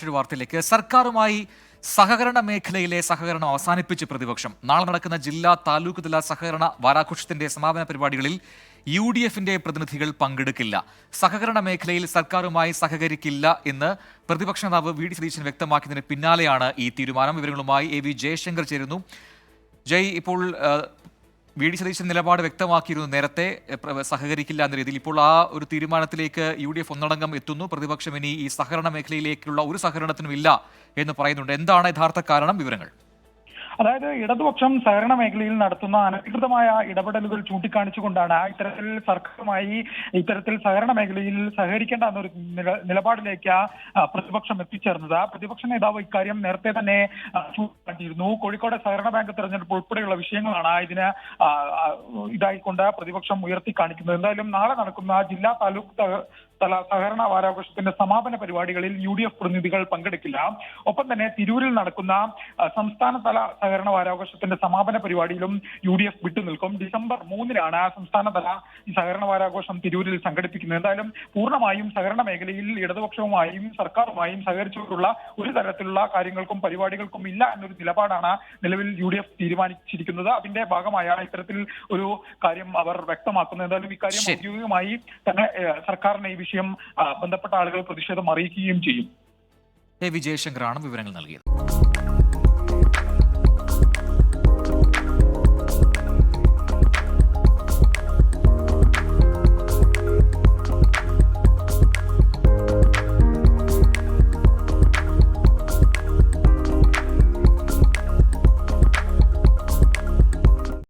മറ്റൊരു വാർത്തയിലേക്ക് സർക്കാരുമായി സഹകരണ മേഖലയിലെ സഹകരണം അവസാനിപ്പിച്ച് പ്രതിപക്ഷം നാളെ നടക്കുന്ന ജില്ലാ താലൂക്ക് തല സഹകരണ വാരാഘോഷത്തിന്റെ സമാപന പരിപാടികളിൽ UDFന്റെ പ്രതിനിധികൾ പങ്കെടുക്കില്ല. സഹകരണ മേഖലയിൽ സർക്കാരുമായി സഹകരിക്കില്ല എന്ന് പ്രതിപക്ഷ നേതാവ് വി ഡി സതീശൻ വ്യക്തമാക്കിയതിന് പിന്നാലെയാണ് ഈ തീരുമാനം. വിവരങ്ങളുമായി AV ജയശങ്കർ ചേരുന്നു. ഇപ്പോൾ വി ഡി സതീശൻ നിലപാട് വ്യക്തമാക്കിയിരുന്നു, നേരത്തെ സഹകരിക്കില്ല എന്ന രീതിയിൽ. ഇപ്പോൾ ആ ഒരു തീരുമാനത്തിലേക്ക് UDF ഒന്നടങ്കം എത്തുന്നു. പ്രതിപക്ഷം ഇനി ഈ സഹകരണ മേഖലയിലേക്കുള്ള ഒരു സഹകരണത്തിനും ഇല്ല എന്ന് പറയുന്നുണ്ട്. എന്താണ് യഥാർത്ഥ കാരണം? വിവരങ്ങൾ. അതായത് ഇടതുപക്ഷം സഹകരണ മേഖലയിൽ നടത്തുന്ന അനധികൃതമായ ഇടപെടലുകൾ ചൂണ്ടിക്കാണിച്ചുകൊണ്ടാണ് ഇത്തരത്തിൽ സഹകരണ മേഖലയിൽ സഹകരിക്കേണ്ട എന്നൊരു നിലപാടിലേക്ക് പ്രതിപക്ഷം എത്തിച്ചേർന്നത്. പ്രതിപക്ഷ നേതാവ് ഇക്കാര്യം നേരത്തെ തന്നെ ചൂണ്ടിക്കാട്ടിയിരുന്നു. കോഴിക്കോട് സഹകരണ ബാങ്ക് തെരഞ്ഞെടുപ്പ് ഉൾപ്പെടെയുള്ള വിഷയങ്ങളാണ് ഇതായിക്കൊണ്ട് പ്രതിപക്ഷം ഉയർത്തി കാണിക്കുന്നത്. എന്തായാലും നാളെ നടക്കുന്ന ജില്ലാ താലൂക്ക് തല സഹകരണ വാരാഘോഷത്തിന്റെ സമാപന പരിപാടികളിൽ UDF പ്രതിനിധികൾ പങ്കെടുക്കില്ല. ഒപ്പം തന്നെ തിരൂരിൽ നടക്കുന്ന സംസ്ഥാന തല സഹകരണ വാരാഘോഷത്തിന്റെ സമാപന പരിപാടിയിലും UDF വിട്ടുനിൽക്കും. ഡിസംബർ 3-നാണ് സംസ്ഥാനതല ഈ സഹകരണ വാരാഘോഷം തിരൂരിൽ സംഘടിപ്പിക്കുന്നത്. എന്തായാലും പൂർണ്ണമായും സഹകരണ മേഖലയിൽ ഇടതുപക്ഷവുമായും സർക്കാരുമായും സഹകരിച്ചുകൊണ്ടുള്ള ഒരു തരത്തിലുള്ള കാര്യങ്ങൾക്കും പരിപാടികൾക്കും ഇല്ല എന്നൊരു നിലപാടാണ് നിലവിൽ UDF തീരുമാനിച്ചിരിക്കുന്നത്. അതിന്റെ ഭാഗമായാണ് ഇത്തരത്തിൽ ഒരു കാര്യം അവർ വ്യക്തമാക്കുന്നത്. എന്തായാലും ഇക്കാര്യം ഔദ്യോഗികമായി തന്നെ സർക്കാരിനെ ഈ വിഷയം ബന്ധപ്പെട്ട ആളുകൾ പ്രതിഷേധം അറിയിക്കുകയും ചെയ്യും. AV ജയശങ്കറാണ് വിവരങ്ങൾ നൽകിയത്.